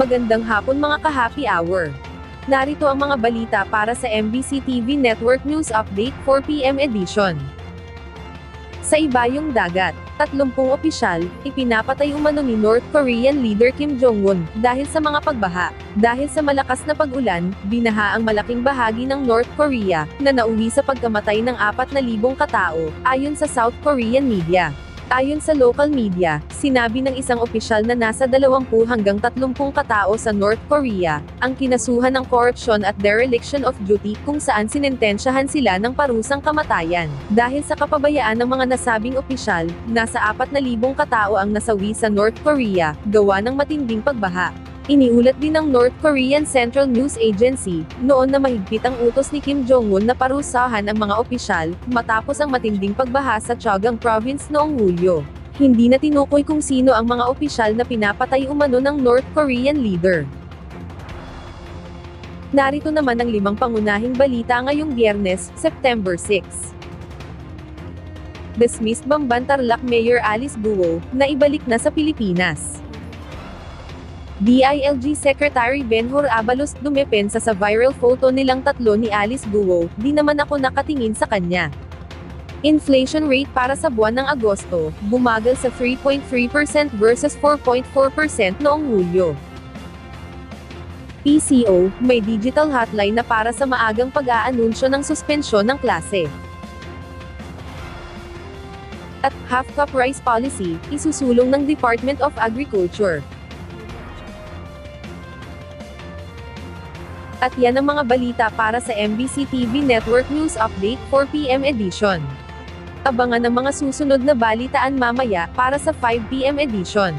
Magandang hapon mga ka-happy hour. Narito ang mga balita para sa MBC TV Network News Update 4 PM edition. Sa ibayong dagat, 30 opisyal, ipinapatay umano ni North Korean leader Kim Jong-un, dahil sa mga pagbaha. Dahil sa malakas na pag-ulan, binaha ang malaking bahagi ng North Korea, na nauwi sa pagkamatay ng 4,000 katao, ayon sa South Korean media. Ayon sa local media, sinabi ng isang opisyal na nasa 20 hanggang 30 katao sa North Korea, ang kinasuhan ng corruption at dereliction of duty, kung saan sinentensyahan sila ng parusang kamatayan. Dahil sa kapabayaan ng mga nasabing opisyal, nasa 4,000 katao ang nasawi sa North Korea, gawa ng matinding pagbaha. Iniulat din ng North Korean Central News Agency, noon na mahigpit ang utos ni Kim Jong-un na parusahan ang mga opisyal, matapos ang matinding pagbaha sa Chagang Province noong Hulyo. Hindi na tinukoy kung sino ang mga opisyal na pinapatay umano ng North Korean leader. Narito naman ang 5 pangunahing balita ngayong Biyernes, September 6. Dismissed Bamban Tarlac Mayor Alice Guo, na ibalik na sa Pilipinas. DILG Secretary Benhur Abalos dumepensa sa viral photo nilang tatlo ni Alice Guo, "Di naman ako nakatingin sa kanya." Inflation rate para sa buwan ng Agosto, bumagal sa 3.3% versus 4.4% noong Hulyo. PCO, may digital hotline na para sa maagang pag-aanunsyo ng suspensyon ng klase. At half-cup rice policy, isusulong ng Department of Agriculture. At yan ang mga balita para sa MBC TV Network News Update 4 PM edition. Abangan ang mga susunod na balitaan mamaya, para sa 5 PM edition.